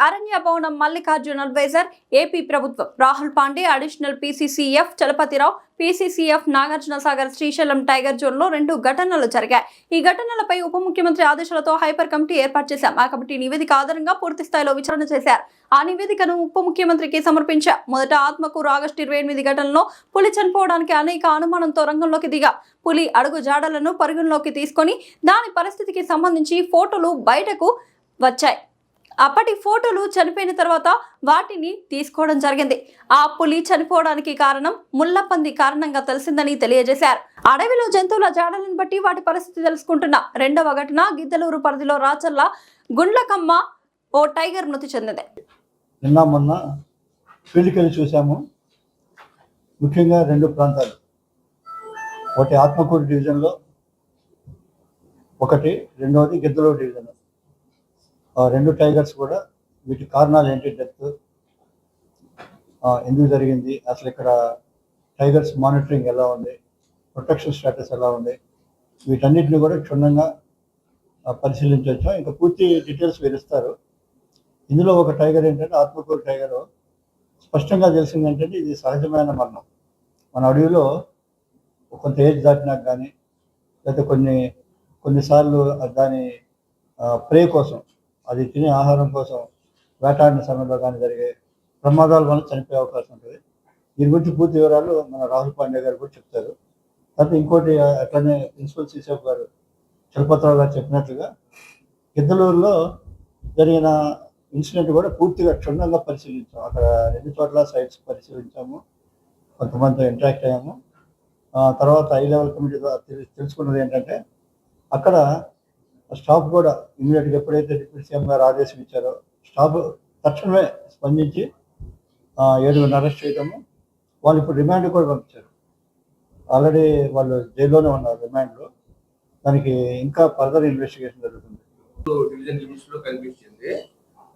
అరణ్య భవనం Mallikarjun adviser AP ప్రభుత్వం Rahul Pandey additional PCCF Chalapathi Rao PCCF Nagarjuna Sagar Srisailam tiger zone లో 2 ఘటనలు జరిగాయి. ఈ ఘటనలపై ఉప ముఖ్యమంత్రి ఆదేశాలతో హైపర్ కమిటీ ఏర్పాటు చేశాం. ఆ కమిటీ నివేదిక ఆధారంగా పూర్తి స్థాయిలో విచారణ చేశారు. ఆ నివేదికను ఉప ముఖ్యమంత్రికి సమర్పించారు. మొదట ఆత్మకూరు ఆగస్టు 28 ఘటనలో పులి చనిపోవడానికి అనేక అనుమానంతో రంగంలోకి దిగా పులి అడుగు జాడలను పరిగణలోకి తీసుకొని దాని పరిస్థితికి సంబంధించి ఫోటోలు బయటకు వచ్చాయి. అప్పటి ఫోటోలు చనిపోయిన తర్వాత వాటిని తీసుకోవడం జరిగింది. ఆ పులి చనిపోవడానికి కారణం ముళ్ళపంది కారణంగా తెలిసిందని తెలియజేశారు. అడవిలో జంతువుల జాడలను బట్టి వాటి పరిస్థితి తెలుసుకుంటున్న రెండవ ఘటన గిద్దలూరు పరిధిలో రాచర్ల గుండ్లకమ్మ ఓ టైగర్ మృతి చెందింది. నిన్న మొన్న ఫీల్డ్కి వెళ్ళి చూసాము. ముఖ్యంగా 2 ప్రాంతాలు, ఒకటి ఆత్మకూరు డివిజన్లో, ఒకటి రెండవది గిద్దలూరు డివిజన్. 2 టైగర్స్ కూడా వీటి కారణాలు ఏంటి, డెత్ ఎందుకు జరిగింది, అసలు ఇక్కడ టైగర్స్ మానిటరింగ్ ఎలా ఉంది, ప్రొటెక్షన్ స్టేటస్ ఎలా ఉంది, వీటన్నిటిని కూడా క్షుణ్ణంగా పరిశీలించవచ్చు. ఇంకా పూర్తి డీటెయిల్స్ వివరిస్తారు. ఇందులో ఒక టైగర్ ఏంటంటే ఆత్మకూరు టైగర్, స్పష్టంగా తెలిసింది ఏంటంటే ఇది సహజమైన మరణం. మన అడవిలో కొంత ఏజ్ దాటినాక కానీ లేకపోతే కొన్నిసార్లు దాని ప్రే కోసం, అది తినే ఆహారం కోసం వేటాడిన సమయంలో కానీ జరిగే ప్రమాదాల వల్ల చనిపోయే అవకాశం ఉంటుంది. దీని గురించి పూర్తి వివరాలు మన రాహుల్ పాండే గారు కూడా చెప్తారు. తర్వాత ఇంకోటి అట్లనే ప్రిన్సిపల్ సీసీఎఫ్ గారు చలపతిరావు గారు చెప్పినట్లుగా గిద్దలూరులో జరిగిన ఇన్సిడెంట్ కూడా పూర్తిగా క్షుణ్ణంగా పరిశీలించాము. అక్కడ 2 చోట్ల సైట్స్ పరిశీలించాము, కొంతమందితో ఇంటరాక్ట్ అయ్యాము. తర్వాత హై లెవెల్ కమిటీ తెలుసుకున్నది ఏంటంటే అక్కడ స్టాఫ్ కూడా ఇమీడియట్గా ఎప్పుడైతే డిప్యూటీ సీఎం గారు ఆదేశం ఇచ్చారో స్టాఫ్ తక్షణమే స్పందించి 7 అరెస్ట్ చేయడము. వాళ్ళు ఇప్పుడు రిమాండ్ కూడా పంపించారు. ఆల్రెడీ వాళ్ళు జైల్లోనే ఉన్నారు రిమాండ్లో. దానికి ఇంకా ఫర్దర్ ఇన్వెస్టిగేషన్ జరుగుతుంది. డివిజన్ లిమిట్స్ లో కనిపించింది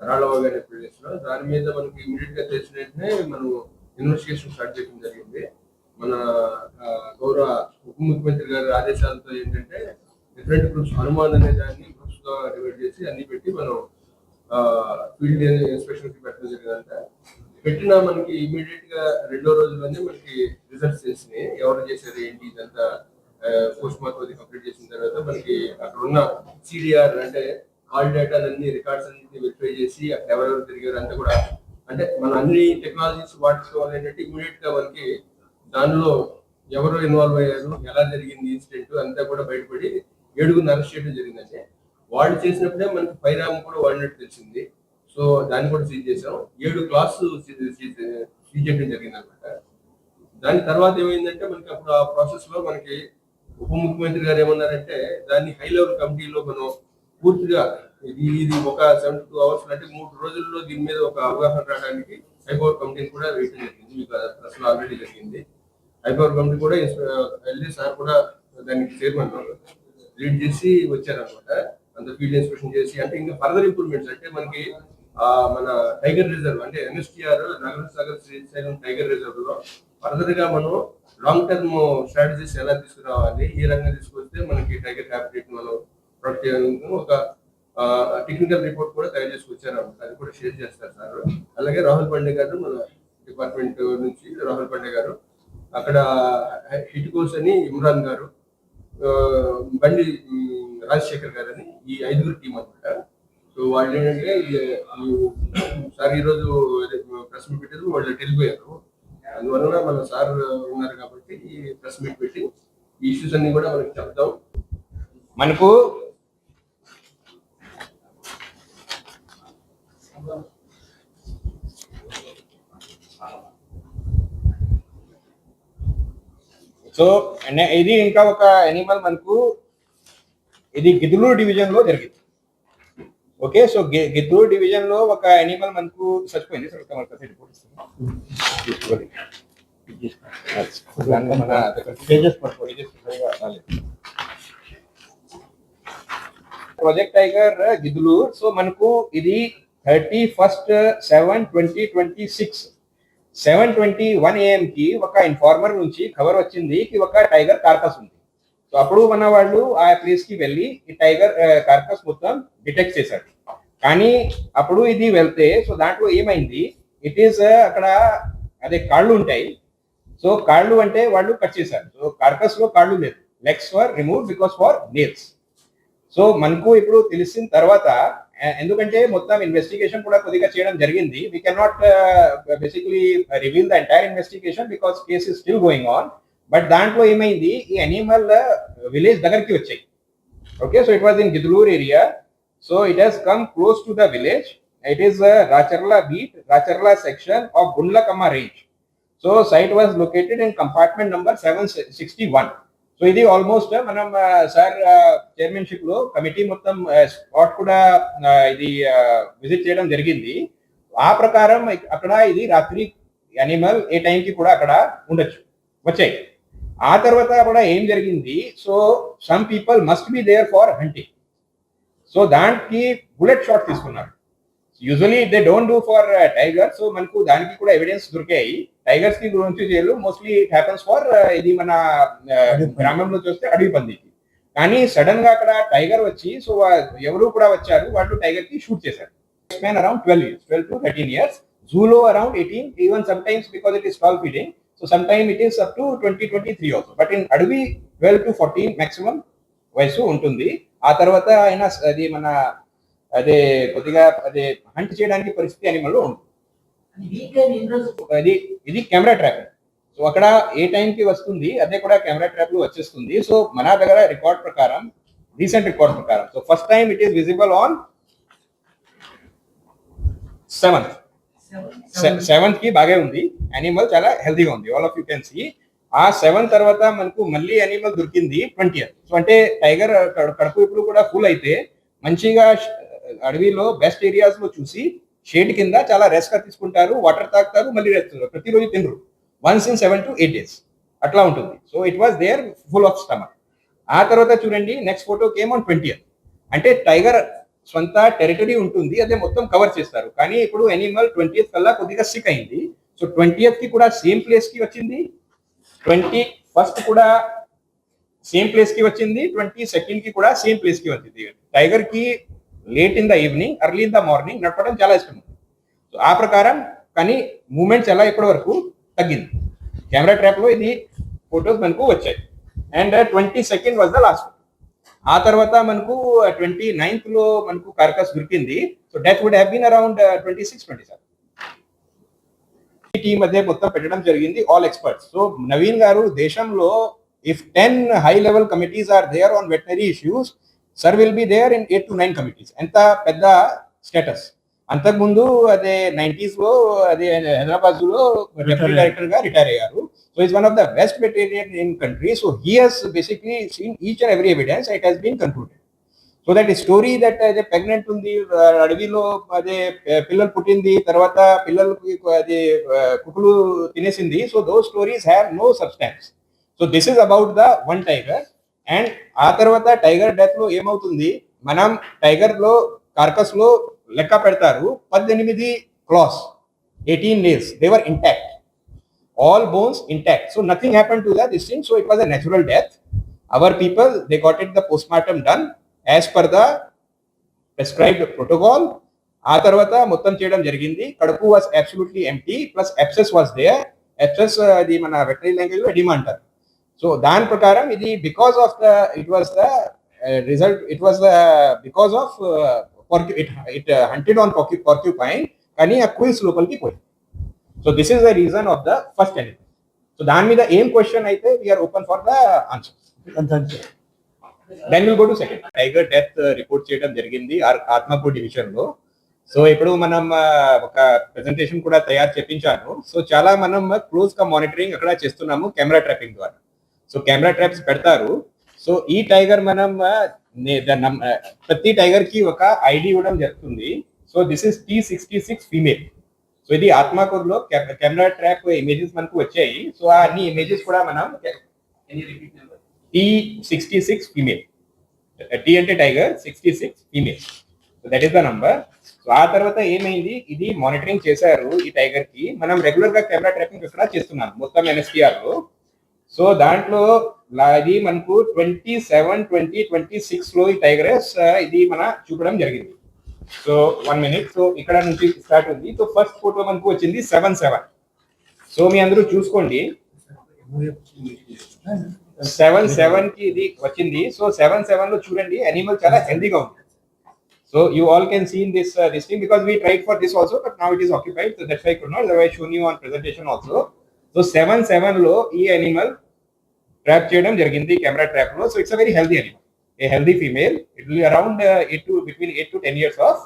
రాళ్ళవాగ ప్లేస్ లో. దాని మీద మనకి ఇమీడియట్ గా తెలిసిన వెంటనే మనం ఇన్వెస్టిగేషన్ స్టార్ట్ చేయడం జరిగింది. మన గౌరవ ఉప ముఖ్యమంత్రి గారి ఆదేశాలతో ఏంటంటే డిఫరెంట్ గ్రూప్స్, హనుమాన్ అనే దాన్ని గ్రూప్స్ గా డివైడ్ చేసి అన్ని పెట్టి మనం ఫీల్డ్ ఇన్స్పెక్షన్ కి పెట్టడం జరిగిందంట. పెట్టినా మనకి ఇమీడియట్ గా 2వ రోజులోనే మనకి రిజల్ట్స్ చేసినాయి. ఎవరు చేశారు ఏంటి ఇదంతా పోస్ట్ మార్టం అది కంప్లీట్ చేసిన తర్వాత మనకి అక్కడ ఉన్న సిడిఆర్ అంటే కాల్ డేటా అన్ని రికార్డ్స్ అన్నింటినీ వెరిఫై చేసి అక్కడ ఎవరెవరు తిరిగారు అంతా కూడా, అంటే మన అన్ని టెక్నాలజీస్ వాటితో ఏంటంటే ఇమీడియట్ గా మనకి దానిలో ఎవరు ఇన్వాల్వ్ అయ్యారు, ఎలా జరిగింది ఇన్సిడెంట్ అంతా కూడా బయటపడి 7 అరెస్ట్ చేయడం జరిగిందంటే వాళ్ళు చేసినప్పుడే మనకి ఫైరామ్ కూడా వాడినట్టు తెలిసింది. సో దాన్ని కూడా సీజ్ చేసాం. 7 క్లాసు సీజ్ చేయడం జరిగింది అనమాట. దాని తర్వాత ఏమైందంటే మనకి అప్పుడు ఆ ప్రాసెస్ లో మనకి ఉప ముఖ్యమంత్రి గారు ఏమన్నారంటే దాన్ని హై లెవెల్ కమిటీలో మనం పూర్తిగా ఇది ఒక 72 అవర్స్ అంటే 3 రోజుల్లో దీని మీద ఒక అవగాహన రావడానికి హైపవర్ కమిటీని కూడా వేయడం జరిగింది. మీకు అసలు ఆల్రెడీ జరిగింది. హైపవర్ కమిటీ కూడా వెళ్ళి సార్ కూడా దానికి చైర్మన్ లీడ్ చేసి వచ్చారనమాట. అంత ఫీల్డ్ ఇన్స్పెక్షన్ చేసి అంటే ఇంకా ఫర్దర్ ఇంప్రూవ్మెంట్స్ అంటే మనకి మన టైగర్ రిజర్వ్ అంటే NSTR Nagarjuna Sagar Srisailam tiger reserve లో ఫర్దర్ గా మనం లాంగ్ టర్మ్ స్ట్రాటజీస్ ఎలా తీసుకురావాలి, ఏ రంగం తీసుకొస్తే మనకి టైగర్ హ్యాబిటేట్ మనం ప్రొటెక్ట్ చేయడానికి ఒక టెక్నికల్ రిపోర్ట్ కూడా తయారు చేసుకొచ్చారు. అది కూడా షేర్ చేస్తారు సార్. అలాగే రాహుల్ పాండే గారు మన డిపార్ట్మెంట్ నుంచి రాహుల్ పాండే గారు, అక్కడ హిట్ కోర్స్ అని ఇమ్రాన్ గారు, బండి రాజశేఖర్ గారు అని ఈ 5గురు టీం అనమాట. సో వాళ్ళు ఏంటంటే సార్ ఈరోజు ప్రెస్ మీట్ పెట్టారు, వాళ్ళు వెళ్ళిపోయారు. అందువలన మన సార్ ఉన్నారు కాబట్టి ఈ ప్రెస్ మీట్ పెట్టి ఈ ఇష్యూస్ అన్ని కూడా మనకి చెప్తాం. మనకు సో ఇది ఇంకా ఒక ఎనిమల్ మనకు ఇది గిద్దలూరు డివిజన్ లో జరిగింది. ఓకే, సో గిద్దలూరు డివిజన్ లో ఒక ఎనిమల్ మనకు చచ్చిపోయింది. Project tiger Giddalur. సో మనకు ఇది 31/7/2026 7:21 AM కి ఒక ఇన్ఫార్మర్ నుంచి ఖబర్ వచ్చింది కి ఒక టైగర్ కార్కస్ ఉంది. సో అప్పుడు మన వాళ్ళు ఆ ప్లేస్ కి వెళ్ళి ఈ టైగర్ కార్కస్ మొత్తం డిటెక్ట్ చేశారు. కానీ అప్పుడు ఇది వెళ్తే సో దాంట్లో ఏమైంది, ఇట్ ఈస్ అక్కడ అదే కాళ్ళు ఉంటాయి. సో కాళ్ళు అంటే వాళ్ళు కట్ చేశారు. సో కార్కస్ లో కాళ్ళు లేదు, legs were remove because for nails. So మనకు ఇప్పుడు తెలిసిన తర్వాత ఎందుకంటే మొత్తం ఇన్వెస్టిగేషన్ కూడా కొద్దిగా చేయడం జరిగింది. We can not basically reveal the entire investigation because case is still going on. But దాంట్లో ఏమైంది, ఈ అనిమల్ విలేజ్ దగ్గరికి వచ్చాయి. Okay, so it was in Giddalur area. So it has come close to the village. It is Racherla beat, Racherla section of Gundlakamma range. So site was located in compartment number 761. So ఇది almost మనం sir chairmanship లో committee మొత్తం spot కూడా ఇది visit చేయడం జరిగింది. ఆ ప్రకారం అక్కడ ఇది రాత్రి అనిమల్ ఏ టైంకి కూడా అక్కడ ఉండొచ్చు వచ్చాయి. ఆ తర్వాత కూడా ఏం జరిగింది, so some people must be there for hunting. So దానికి బుల్లెట్ షాట్ తీసుకున్నారు. Usually they don't do for tiger. So మనకు దానికి కూడా ఎవిడెన్స్ దొరికాయి. టైగర్స్ కి గురించి చేయలు మోస్ట్లీ ఇట్ హ్యాపన్స్ ఫర్ ఇది మన గ్రామంలో చూస్తే అడవి పందికి. కానీ సడన్ గా అక్కడ టైగర్ వచ్చి సో ఎవరు కూడా వచ్చారు, వాళ్ళు టైగర్ కి షూట్ చేశారు. స్పాన్ అరౌండ్ 12 to 13 years, జూలో around 18, even some times because it is stall feeding. So some time it is up to 20-23 also. But in అడవి 12 to 14 మాక్సిమం వయసు ఉంటుంది. ఆ తర్వాత ఆయన అది మన అదే కొద్దిగా అదే హంట్ చేయడానికి పరిస్థితి అనిమల్ లో ఉంటుంది. ఇది కెమెరా ట్రాప్. సో అక్కడ ఏ టైంకి వస్తుంది అదే కూడా కెమెరా ట్రాప్ లో వచ్చేస్తుంది. సో మన దగ్గర రికార్డ్ ప్రకారం, రీసెంట్ రికార్డ్ ప్రకారం, so first time it is visible on 7th కి బాగా ఉంది. అనిమల్ చాలా హెల్తీగా ఉంది, all of you can see. ఆ 7 తర్వాత మనకు మళ్ళీ అనిమల్ దొరికింది 20th. సో అంటే టైగర్ కడుపు ఇప్పుడు కూడా ఫుల్ అయితే మంచిగా అడవిలో బెస్ట్ ఏరియాస్ లో చూసి షేడ్ కింద చాలా రెస్ట్ గా తీసుకుంటారు, వాటర్ తాగుతారు, మళ్ళీ ప్రతిరోజు తినరు. వన్స్ ఇన్ 7 to 8 days అట్లా ఉంటుంది. So it was there full of stomach. ఆ తర్వాత చూడండి next photo came on 20th. అంటే టైగర్ సొంత టెరిటరీ ఉంటుంది, అదే మొత్తం కవర్ చేస్తారు. కానీ ఇప్పుడు అనిమల్ 20th కల్లా కొద్దిగా సిక్ అయింది. సో 20th కి కూడా సేమ్ ప్లేస్ కి వచ్చింది, 21st కూడా సేమ్ ప్లేస్ కి వచ్చింది, 22nd కి కూడా సేమ్ ప్లేస్ కి వచ్చింది. టైగర్ కి late in the evening, early in the morning నడపడం చాలా ఇష్టం. సో ఆ ప్రకారం కానీ మూమెంట్స్ ఎలా ఇప్పటి వరకు తగ్గింది. కెమెరా ట్రాప్ లో ఇది ఫొటోస్ మనకు వచ్చాయి. And 22nd was the last. ఆ తర్వాత మనకు 29th లో మనకు కార్కస్ దొరికింది. So death would have been around 26-27. Team అదే మొత్తం పెట్టడం జరిగింది, ఆల్ ఎక్స్పర్ట్స్. సో నవీన్ గారు దేశంలో if 10 high level committees are there on veterinary issues, sir will be there in 8 to 9 committees. ఎంత పెద్ద స్టేటస్. అంతకుముందు అదే 90s లో అదే హైదరాబాద్ లో డెప్యూటీ డైరెక్టర్ గా రిటైర్ అయ్యారు. So it's one of the best veterinarian in country. So he has basically seen each and every evidence. It has been concluded. So that story that అదే pregnant ఉంది, అడవిలో అదే పిల్లలు పుట్టింది, తర్వాత పిల్లలకి అదే కుక్కలు తినేసింది. So those stories have no substance. So this is about the one tiger. And ఆ తర్వాత టైగర్ డెత్ లో ఏమవుతుంది, మనం టైగర్ లో కార్కస్ లో లెక్క పెడతారు 18 claws, 18 nails, they were intact, all bones intact. So nothing happened to that this thing. So it was a natural death. Our people, they got it the postmortem done as per the prescribed protocol. ఆ తర్వాత మొత్తం చేయడం జరిగింది. కడుపు was absolutely empty, plus abscess was there. Abscess అది మన veterinary language లో oedema అంటారు. సో దాని ప్రకారం ఇది because of the it was the result, it was the because of it hunted on porcupine, కానీ ఆ క్విల్స్ లోపలికి పోయింది. So this is the reason of the first animal. So దాని మీద ఏం క్వశ్చన్ అయితే we are open for the answer. Then will go to second. Tiger death report చేయడం జరిగింది ఆత్మకూరు డివిజన్ లో. సో ఇప్పుడు మనం ఒక ప్రెజెంటేషన్ కూడా తయారు చేపించాను. సో చాలా మనం క్లోజ్ గా మానిటరింగ్ అక్కడ చేస్తున్నాము కెమెరా ట్రాపింగ్ ద్వారా. సో కెమెరా ట్రాప్స్ పెడతారు. సో ఈ టైగర్ మనం ప్రతి టైగర్ కి ఒక ఐడి ఇవ్వడం జరుగుతుంది. So this is T66 female. So ఇది ఆత్మకూరులో కెమెరా ట్రాప్ ఇమేజెస్ మనకు వచ్చాయి. సో ఆ అన్ని ఇమేజెస్ కూడా మనం T66 ఫీమేల్. టీ అంటే tiger, 66 female. So that is the number. So ఆ తర్వాత ఏమైంది, ఇది మానిటరింగ్ చేశారు ఈ టైగర్ కి. మనం రెగ్యులర్ గా కెమెరా ట్రాపింగ్ ఇక్కడ చేస్తున్నాం మొత్తం NSTR లో. సో దాంట్లో ఇది మనకు 27, 20, 26 లో ఈ టైగర్స్ ఇది మన చూపడం జరిగింది. So 1 minute. సో ఇక్కడ నుంచి స్టార్ట్ ఉంది. సో ఫస్ట్ ఫోటో మనకు వచ్చింది 7-7. సో మీ అందరూ చూసుకోండి 7-7 కి ఇది వచ్చింది. సో 7-7 లో చూడండి అనిమల్ చాలా హెల్దీగా ఉంది. So you all can see in this thing because we tried for this also but now it is occupied, so that's why I could not, otherwise shown you on presentation also. So 7-7 లో ఈ animal trap చేయడం జరిగింది camera trap లో. So it's a very healthy animal, A healthy female. It will around between 8 to 10 years of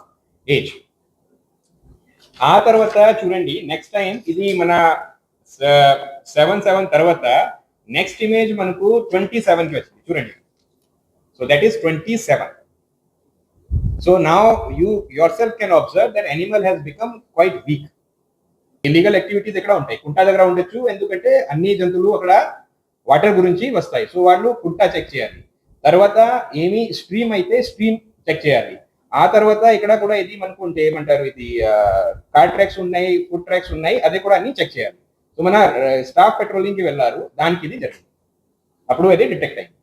age. ఆ తర్వాత చూడండి next time ఇది మన 7-7 తర్వాత నెక్స్ట్ ఇమేజ్ మనకు 27 కి వచ్చింది చూడండి. So that is 27. So now you yourself can observe that animal has become quite weak. Illegal activities ఎక్కడ ఉంటాయి, కుంటా దగ్గర ఉండొచ్చు, ఎందుకంటే అన్ని జంతువులు అక్కడ వాటర్ గురించి వస్తాయి. సో వాళ్ళు కుంటా చెక్ చేయాలి, తర్వాత ఏమి స్ట్రీమ్ అయితే స్ట్రీమ్ చెక్ చేయాలి. ఆ తర్వాత ఇక్కడ కూడా ఇది మనకుంటే ఏమంటారు, ఇది కార్ ట్రాక్స్ ఉన్నాయి, ఫుడ్ ట్రాక్స్ ఉన్నాయి, అది కూడా అన్ని చెక్ చేయాలి. సో మన స్టాఫ్ పెట్రోలింగ్ కి వెళ్ళారు, దానికి ఇది జరిగింది, అప్పుడు అది డిటెక్ట్ అయింది.